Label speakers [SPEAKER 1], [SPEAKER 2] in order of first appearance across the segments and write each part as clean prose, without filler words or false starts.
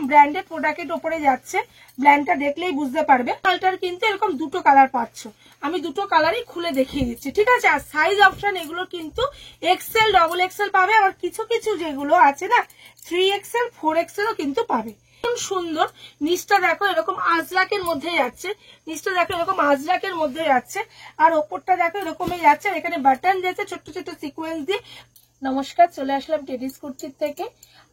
[SPEAKER 1] Branded প্রোডাক্টের উপরে যাচ্ছে, ব্র্যান্ডটা দেখলেই বুঝতে পারবে। মালটার কিন্তু এরকম দুটো কালার পাচ্ছ, আমি দুটো কালারই খুলে দেখিয়ে দিচ্ছি, ঠিক আছে। আর সাইজ অপশন এগুলো কিন্তু এক্সেল, ডবল এক্সেল পাবে, আবার কিছু কিছু যেগুলো আছে না 3XL 4XL ও কিন্তু পাবে। সুন্দর নিচটা দেখো এরকম আজরাকের মধ্যে যাচ্ছে, নিচটা দেখো এরকম আজরাকের মধ্যে যাচ্ছে, আর ওপরটা দেখো এরকমই যাচ্ছে। এখানে বাটন যাচ্ছে ছোট্ট ছোট্ট সিকোয়েন্স দিয়ে। নমস্কার, চলে আসলাম টেডিস কুর্তির থেকে।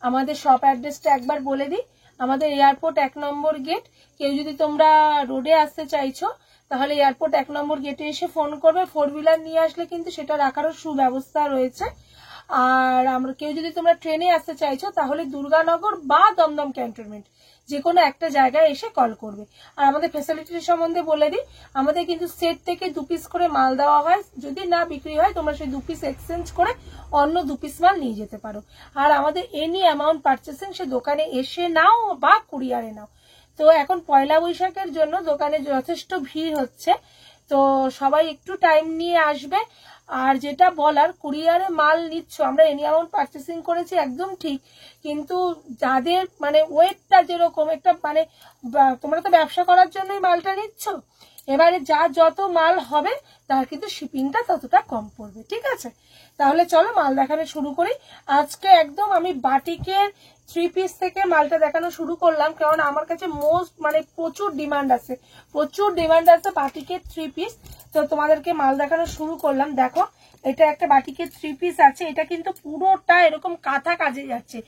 [SPEAKER 1] আমাদের শপ অ্যাড্রেসটা একবার বলে দিই। আমাদের এয়ারপোর্ট 1 নম্বর গেট। কেউ যদি তোমরা রোডে আসতে চাইছো তাহলে এয়ারপোর্ট 1 নম্বর গেটে এসে ফোন করবে, 4 হুইলার নিয়ে আসলে কিন্তু সেটা রাখারও সুব্যবস্থা রয়েছে। আর আমরা কেউ যদি তোমরা ট্রেনে আসতে চাইছো তাহলে দুর্গানগর বা দমদম ক্যান্টনমেন্ট যে কোনো একটা জায়গায় এসে কল করবে। আর আমাদের ফ্যাসিলিটির সম্বন্ধে বলে দিই, আমাদের কিন্তু সেট থেকে 2 পিস করে মাল দেওয়া হয়। যদি না বিক্রি হয় তোমরা সেই 2 পিস এক্সচেঞ্জ করে অন্য 2 পিস মাল নিয়ে যেতে পারো। আর আমাদের এনি অ্যামাউন্ট পারচেসিং সে দোকানে এসে নাও বা কুরিয়ারে নাও। তো এখন পয়লা বৈশাখের জন্য দোকানে যথেষ্ট ভিড় হচ্ছে, তো সবাই একটু টাইম নিয়ে আসবে। আর যেটা বলার, কুরিয়ারে মাল নিচ্ছ, আমরা এনি অ্যামাউন্ট পারচেসিং করেছি একদম ঠিক, কিন্তু যাদের মানে ওয়েটটা যেরকম একটা মানে তোমরা তো ব্যবসা করার জন্যই মালটা নিচ্ছ, এবারে যা যত মাল হবে তার কিন্তু শিপিংটা ততটা কম পড়বে, ঠিক আছে। তাহলে চলো মাল দেখানো শুরু করি। আজকে একদম আমি বাটিকের 3 পিস থেকে মালটা দেখানো শুরু করলাম, কারণ আমার কাছে মোস্ট মানে প্রচুর ডিমান্ড আছে, বাটিকের 3 পিস। তো তোমাদেরকে মাল দেখানো শুরু করলাম। দেখো এটা একটা বাটিকের 3 পিস আছে, এটা কিন্তু পুরোটা এরকম কাঁথা কাজে যাচ্ছে,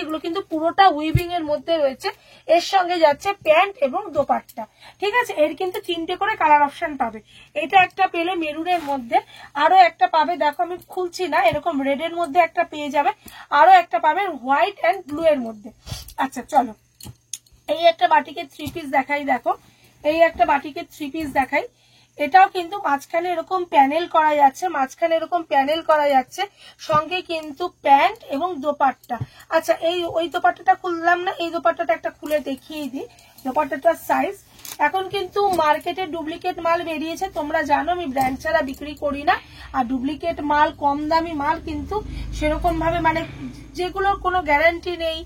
[SPEAKER 1] এগুলো কিন্তু পুরোটা উইভিং এর মধ্যে রয়েছে। এর সঙ্গে যাচ্ছে প্যান্ট এবং দোপাট্টা, ঠিক আছে। এর কিন্তু 3টে করে কালার অপশন পাবে। এটা একটা পেলে মেরুনের মধ্যে, আরো একটা পাবে, দেখো আমি খুলছি না, এরকম রেড এর মধ্যে একটা পেয়ে যাবে, আরো একটা পাবে হোয়াইট এন্ড ব্লু এর মধ্যে। আচ্ছা চলো এই একটা বাটিকের 3 পিস দেখাই। দেখো এই একটা বাটিকের 3 পিস দেখাই। এটাও কিন্তু মাঝখানে এরকম প্যানেল করা যাচ্ছে, সঙ্গে কিন্তু প্যান্ট এবং দোপাট্টা। আচ্ছা ওই দোপাট্টাটা খুললাম না, এই দোপাট্টাটা একটা খুলে দেখিয়ে দিই। দোপাট্টাটার সাইজ, এখন কিন্তু মার্কেটে ডুপ্লিকেট মাল বেরিয়েছে, তোমরা জানো আমি ব্র্যান্ড ছাড়া বিক্রি করি না। আর ডুপ্লিকেট মাল, কম দামি মাল কিন্তু সেরকম ভাবে মানে যেগুলোর কোনো গ্যারান্টি নেই,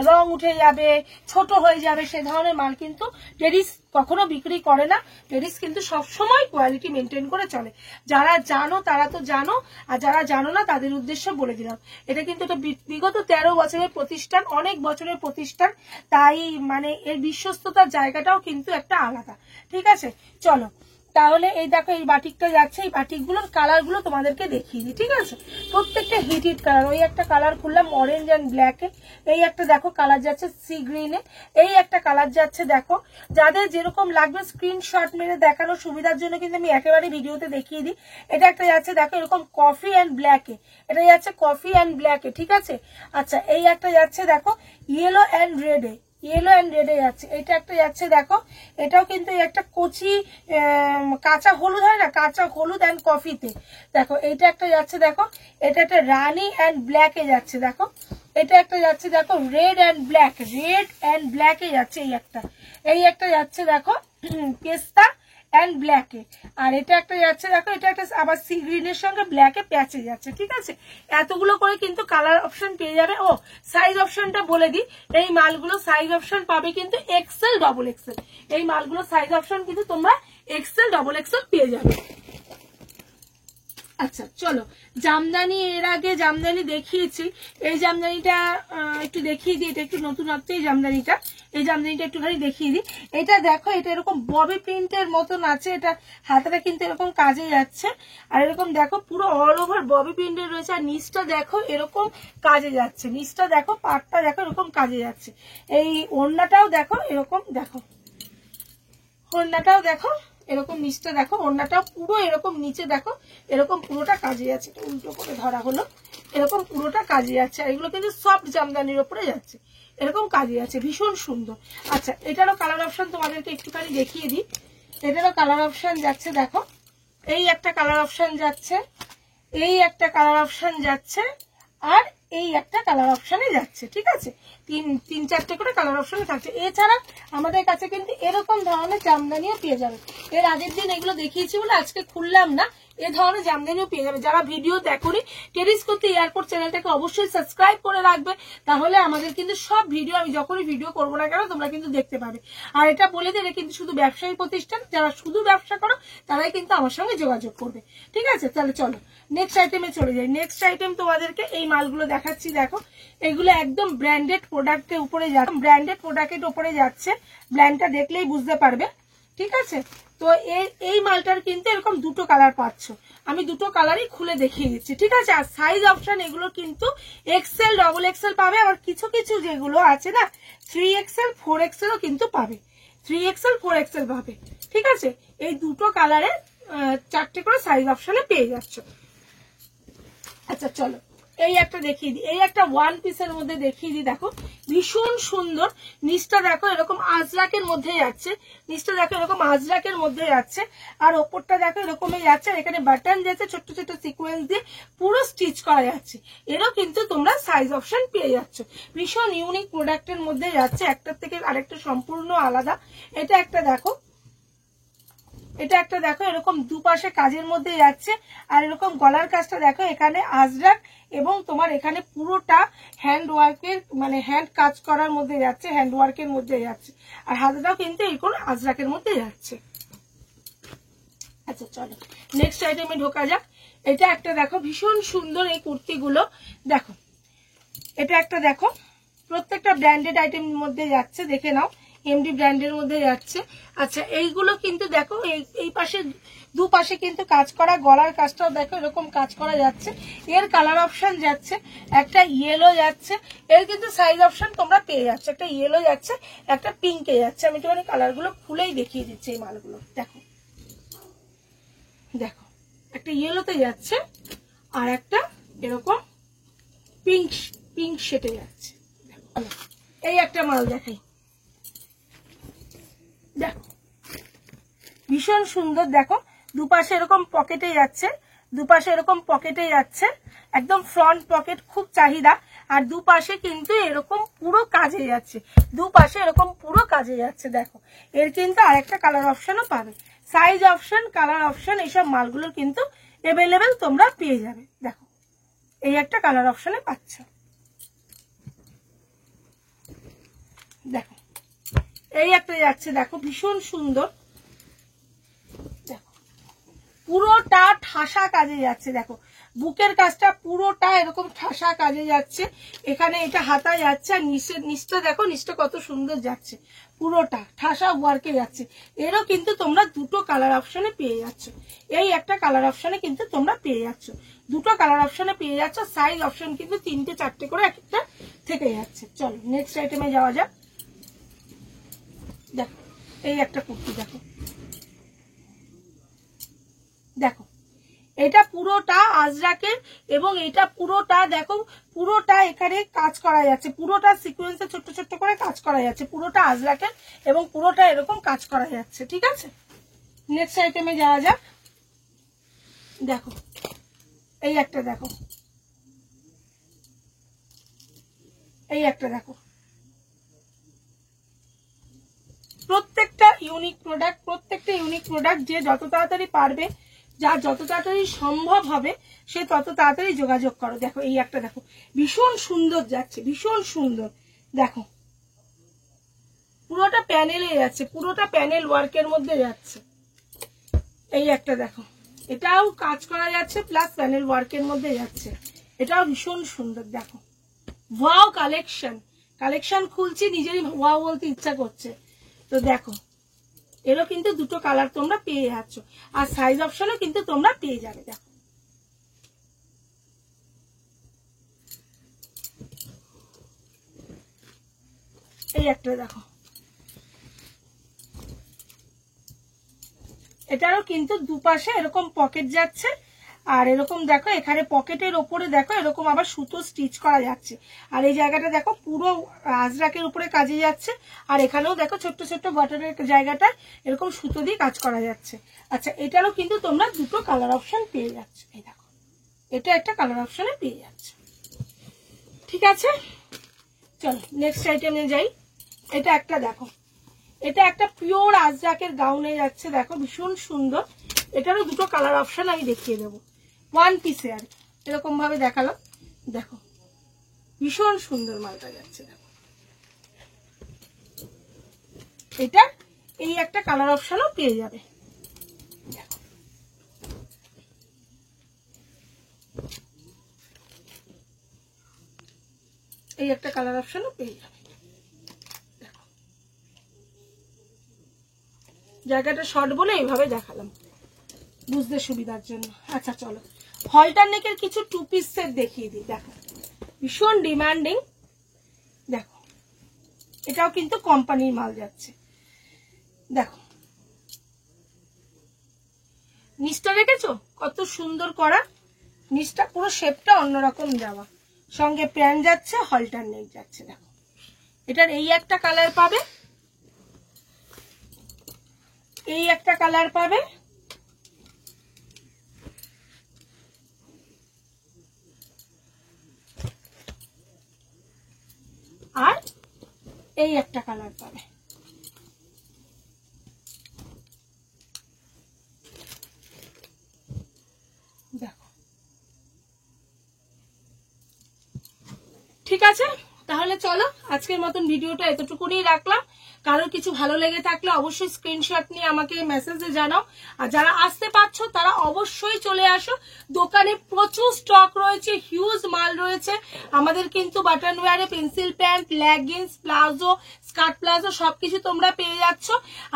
[SPEAKER 1] রং উঠে যাবে, ছোট হয়ে যাবে, সে ধরনের মাল কিন্তু টেডিস কখনো বিক্রি করে না। টেডিস কিন্তু সবসময় কোয়ালিটি মেনটেন করে চলে। যারা জানো তারা তো জানো, আর যারা জানো না তাদের উদ্দেশ্যে বলে দিলাম। এটা কিন্তু বিগত 13 বছরের প্রতিষ্ঠান, অনেক বছরের প্রতিষ্ঠান, তাই মানে এর বিশ্বস্ততার জায়গাটাও কিন্তু একটা আলাদা, ঠিক আছে। চলো তাহলে এই দেখো এই বাটিকটা যাচ্ছে, এই বাটিকগুলোর কালার গুলো তোমাদেরকে দেখিয়ে দিই, ঠিক আছে। প্রত্যেকটা হিট কালার। ওই একটা কালার খুললাম অরেঞ্জ এন্ড ব্ল্যাক এ, এই একটা দেখো কালার যাচ্ছে সি গ্রিনে, এই একটা কালার যাচ্ছে। দেখো যাদের যেরকম লাগবে স্ক্রিনশট মেরে দেখানোর সুবিধার জন্য কিন্তু আমি একেবারে ভিডিওতে দেখিয়ে দিই। এটা একটা যাচ্ছে দেখো এরকম কফি এন্ড ব্ল্যাক এ, এটা যাচ্ছে কফি এন্ড ব্ল্যাক এ, ঠিক আছে। আচ্ছা এই একটা যাচ্ছে দেখো ইয়েলো এন্ড রেড এ, যাচ্ছে। এটা একটা যাচ্ছে দেখো, এটাও কিন্তু একটা কচি কাঁচা হলুদ হয় না, কাঁচা হলুদ এন্ড কফিতে। দেখো এটা একটা যাচ্ছে দেখো, এটা একটা রানি এন্ড ব্ল্যাক এ যাচ্ছে। দেখো এটা একটা যাচ্ছে দেখো রেড এন্ড ব্ল্যাক এ যাচ্ছে। এই একটা যাচ্ছে দেখো পেস্তা এন্ড ব্ল্যাক এ। আর এটা একটা যাচ্ছে দেখো, এটা একটা আবার সি গ্রিনের সঙ্গে ব্ল্যাক এ প্যাচে যাচ্ছে, ঠিক আছে। এতগুলো করে কিন্তু কালার অপশন পেয়ে যাবে। ও সাইজ অপশনটা বলে দিই, এই মালগুলো সাইজ অপশন পাবে কিন্তু এক্সেল, ডবল এক্সেল। এই মালগুলো সাইজ অপশন কিন্তু তোমরা এক্সেল, ডবল এক্সেল পেয়ে যাবে। আচ্ছা চলো জামদানি, এর আগে জামদানি দেখিয়েছি, এই জামদানিটা একটু দেখিয়ে দিই। এটা একটু নতুনত্ব এই জামদানিটা একটুখানি দেখিয়ে দিই। এটা দেখো এটা এরকম ববি প্রিন্টের মতন আছে, এটা হাতাটা কিন্তু এরকম কাজে যাচ্ছে, আর এরকম দেখো পুরো অল ওভার ববি প্রিন্টের রয়েছে। আর নিচটা দেখো এরকম কাজে যাচ্ছে, নিচটা দেখো পাটটা দেখো এরকম কাজে যাচ্ছে। এই ওড়নাটাও দেখো এরকম, দেখো ওড়নাটাও দেখো এরকম, নিচটা দেখো ওড়নাটাও পুরো এরকম, নিচে দেখো এরকম পুরোটা কাজে যাচ্ছে। উল্টো করে ধরা হলো, এরকম পুরোটা কাজে যাচ্ছে। আর এগুলো কিন্তু সফট জামদানির উপরে যাচ্ছে, এরকম কাজে যাচ্ছে, ভীষণ সুন্দর। আচ্ছা এটারও কালার অপশন তোমাদেরকে একটুখানি দেখিয়ে দিই। এটারও কালার অপশন যাচ্ছে দেখো, এই একটা কালার অপশন যাচ্ছে, এই একটা কালার অপশন যাচ্ছে, আর এই একটা কালার অপশনে যাচ্ছে, ঠিক আছে। তিন চারটে করে কালার অপশনে থাকছে। এছাড়া আমাদের কাছে কিন্তু এরকম ধরনের জামদানিও পেয়ে যাবে। এর আগের দিন এগুলো দেখিয়েছি বলে আজকে খুললাম না, এ ধরনের জামদানিও পেয়ে যাবে। যারা ভিডিও দেখোনি টেরিস করতে এয়ারপোর্ট চ্যানেলটাকে অবশ্যই সাবস্ক্রাইব করে রাখবে, তাহলে আমাদের কিন্তু সব ভিডিও আমি যখনই ভিডিও করবো না কেন তোমরা কিন্তু দেখতে পাবে। আর এটা বলে দিলে কিন্তু শুধু ব্যবসায়ী প্রতিষ্ঠান, যারা শুধু ব্যবসা করো তারাই কিন্তু আমার সঙ্গে যোগাযোগ করবে। ঠিক আছে, তাহলে চলো নেক্সট আইটেমে চলে যাই। নেক্সট আইটেম তোমাদেরকে এই মালগুলো দেখাচ্ছি। দেখো এগুলো একদম ব্র্যান্ডেড প্রোডাক্টের উপরে যাচ্ছে, ব্র্যান্ডেড প্রোডাক্টের উপরে যাচ্ছে, ব্র্যান্ডটা দেখলেই বুঝতে পারবে। ঠিক আছে, তো এই মালটার কিন্তু এরকম দুটো কালার পাচ্ছ, আমি দুটো কালারই খুলে দেখিয়ে দিচ্ছি। ঠিক আছে, আর সাইজ অপশন এগুলো কিন্তু এক্সেল ডবল এক্সেল পাবে, আবার কিছু কিছু যেগুলো আছে না 3XL 4XL ও কিন্তু পাবে, 3XL 4XL পাবে। ঠিক আছে, এই দুটো কালারে 4টে করে সাইজ অপশনে পেয়ে যাচ্ছ। আচ্ছা চলো এই একটা দেখিয়ে দিই, এই একটা ওয়ান পিসের মধ্যে দেখিয়ে দিই। দেখো ভীষণ সুন্দর, নিচটা দেখো এরকম আজরাকের মধ্যে যাচ্ছে, নিচটা দেখো এরকম আজরাকের মধ্যে যাচ্ছে, আর ওপরটা দেখো এরকমই যাচ্ছে, এখানে বাটন যাচ্ছে ছোট্ট ছোট্ট সিকোয়েন্স দিয়ে পুরো স্টিচ করা যাচ্ছে। এরও কিন্তু তোমরা সাইজ অপশন পেয়ে যাচ্ছ। ভীষণ ইউনিক প্রোডাক্টের মধ্যে যাচ্ছে, একটার থেকে আরেকটা সম্পূর্ণ আলাদা। এটা একটা দেখো, এটা একটা দেখো এরকম দুপাশে কাজের মধ্যে যাচ্ছে, আর এরকম গলার কাজটা দেখো এখানে আজরাক এবং তোমার এখানে পুরোটা হ্যান্ড ওয়ার্কের মানে হ্যান্ড কাজ করার মধ্যে যাচ্ছে, হ্যান্ড ওয়ার্কের মধ্যে যাচ্ছে, আর হাতটাও কিন্তু এরকম আজরাকের মধ্যে যাচ্ছে। আচ্ছা চলো নেক্সট আইটেমে ঢোকা যাক। এটা একটা দেখো ভীষণ সুন্দর এই কুর্তিগুলো, দেখো এটা একটা দেখো প্রত্যেকটা ব্র্যান্ডেড আইটেমের মধ্যে যাচ্ছে, দেখে নাও এমডি ব্র্যান্ডের মধ্যে যাচ্ছে। আচ্ছা এইগুলো কিন্তু দেখো এই পাশে দুপাশে কিন্তু কাজ করা, গলার কাজটাও দেখো এরকম কাজ করা যাচ্ছে। এর কালার অপশন যাচ্ছে, একটা ইয়েলো যাচ্ছে, এর কিন্তু সাইজ অপশন তোমরা পেয়ে যাচ্ছ, একটা ইয়েলো যাচ্ছে, একটা পিঙ্কে যাচ্ছে। আমি একটুখানি কালারগুলো খুলেই দেখিয়ে দিচ্ছি এই মালগুলো। দেখো দেখো একটা ইয়েলোতে যাচ্ছে আর একটা এরকম পিঙ্ক শেডে যাচ্ছে। এই একটা মাল দেখাই, দেখো ভীষণ সুন্দর, দেখো দুপাশে এরকম পকেটে যাচ্ছে, দুপাশে এরকম পকেটে যাচ্ছে, একদম ফ্রন্ট পকেট খুব চাহিদা, আর দুপাশে কিন্তু এরকম পুরো কাজে যাচ্ছে, দুপাশে এরকম পুরো কাজে যাচ্ছে। দেখো এর কিন্তু আরেকটা কালার অপশনও পাবে, সাইজ অপশন কালার অপশন এইসব মালগুলোর কিন্তু অ্যাভেলেবেল তোমরা পেয়ে যাবে। দেখো এই একটা কালার অপশনে পাচ্ছ। দেখো এই একটা যাচ্ছে, দেখো ভীষণ সুন্দর, দেখো পুরোটা ঠাসা কাজে যাচ্ছে, দেখো বুকের কাজটা পুরোটা এরকম ঠাসা কাজে যাচ্ছে, এখানে এটা হাতা যাচ্ছে, আর নিচটা দেখো নিচটা কত সুন্দর যাচ্ছে, পুরোটা ঠাসা ওয়ার্কে যাচ্ছে। এরও কিন্তু তোমরা দুটো কালার অপশনে পেয়ে যাচ্ছ, এই একটা কালার অপশনে কিন্তু তোমরা পেয়ে যাচ্ছ, দুটো কালার অপশনে পেয়ে যাচ্ছ। সাইজ অপশন কিন্তু 3টে 4টে করে একটা থেকে যাচ্ছে। চলো নেক্সট আইটেমে যাওয়া যাক। দেখো এই একটা কুর্তি, দেখো দেখো এটা পুরোটা আজরাকের এবং এটা পুরোটা দেখো পুরোটা এখানে কাজ করা যাচ্ছে, পুরোটা সিকোয়েন্সে ছোট্ট ছোট্ট করে কাজ করা যাচ্ছে, পুরোটা আজরাকের এবং পুরোটা এরকম কাজ করা যাচ্ছে। ঠিক আছে, নেক্সট আইটেমে যাওয়া যাক। দেখো এই একটা দেখো, এই একটা দেখো, প্রত্যেকটা ইউনিক প্রোডাক্ট, যে যত তাড়াতাড়ি পারবে, যা যত তাড়াতাড়ি সম্ভব হবে সে তত তাড়াতাড়ি যোগাযোগ করো। দেখো এই একটা দেখো ভীষণ সুন্দর যাচ্ছে, ভীষণ সুন্দর, দেখো পুরোটা প্যানেলে যাচ্ছে, পুরোটা প্যানেল ওয়ার্কের মধ্যে যাচ্ছে। এই একটা দেখো এটাও কাজ করা যাচ্ছে প্লাস প্যানেল ওয়ার্কের মধ্যে যাচ্ছে, এটাও ভীষণ সুন্দর। দেখো ওয়াও কালেকশন খুলছি, নিজেরই ওয়াও বলতে ইচ্ছা করছে। তো দেখো এরও কিন্তু দুটো কালার তোমরা পেয়ে যাচ্ছ, আর সাইজ অপশনও কিন্তু তোমরা পেয়ে যাবে। দেখো এই একটা দেখো, এটারও কিন্তু দুপাশে এরকম পকেট যাচ্ছে, আর এরকম দেখো এখানে পকেটের ওপরে দেখো এরকম আবার সুতো স্টিচ করা যাচ্ছে, আর এই জায়গাটা দেখো পুরো আজরাকের উপরে কাজে যাচ্ছে, আর এখানেও দেখো ছোট্ট ছোট্ট বাটনের জায়গাটা এরকম সুতো দিয়ে কাজ করা যাচ্ছে। আচ্ছা এটারও কিন্তু তোমরা দুটো কালার অপশন পেয়ে যাচ্ছ, এই দেখো এটা একটা কালার অপশনে পেয়ে যাচ্ছ। ঠিক আছে, চলো নেক্সট আইটেমে যাই। এটা একটা দেখো, এটা একটা পিওর আজরাকের গাউনে যাচ্ছে, দেখো ভীষণ সুন্দর, এটারও দুটো কালার অপশন আমি দেখিয়ে দেবো, ওয়ান পিসে আর এরকম ভাবে দেখালাম। দেখো ভীষণ সুন্দর মালটা যাচ্ছে। দেখো এটা এই একটা কালার অপশনও পেয়ে যাবে। দেখো এই একটা কালার অপশনও পেয়ে যাবে। দেখো জায়গাটা শর্ট বলে এইভাবে দেখালাম বুঝতে সুবিধার জন্য। আচ্ছা চলো হলটার নেকের কিছু টু পিস সেট দেখিয়ে দিই। দেখো ভীষণ ডিমান্ডিং। দেখো এটাও কিন্তু কোম্পানির মাল যাচ্ছে। দেখো নিচটা দেখেছো কত সুন্দর করা, নিচটা পুরো শেপটা অন্যরকম যাওয়া, সঙ্গে প্যান্ট যাচ্ছে, হলটার নেক যাচ্ছে। দেখো এটার এই একটা কালার পাবে, এই একটা কালার পাবে, আর এই একটা কালার পাবে। দেখো ঠিক আছে, তাহলে চলো আজকের মতন ভিডিওটা এতটুকুনি রাখলাম। কারোর কিছু ভালো লেগে থাকলে অবশ্যই স্ক্রিনশট নিয়ে আমাকে মেসেজে জানাও। আর যারা আসতে পারছো তারা অবশ্যই চলে আসো, দোকানে প্রচুর স্টক রয়েছে, হিউজ মাল রয়েছে আমাদের কিন্তু। বাটন ওয়্যারে pencil pant, leggings, palazzo, skirt palazzo সবকিছু তোমরা পেয়ে যাচ্ছ।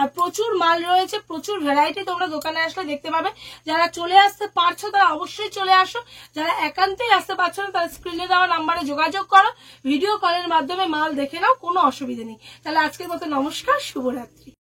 [SPEAKER 1] আর প্রচুর মাল রয়েছে, প্রচুর ভ্যারাইটি তোমরা দোকানে আসলে দেখতে পাবে। যারা চলে আসতে পারছো তারা অবশ্যই চলে আসো, যারা একান্তই আসতে পারছো না তারা স্ক্রিনে দেওয়া নাম্বারে যোগাযোগ করো, ভিডিও কলের মাধ্যমে মাল দেখে নাও, কোনো অসুবিধা নেই। তাহলে আজকের মতো নমস্কার, শুভরাত্রি।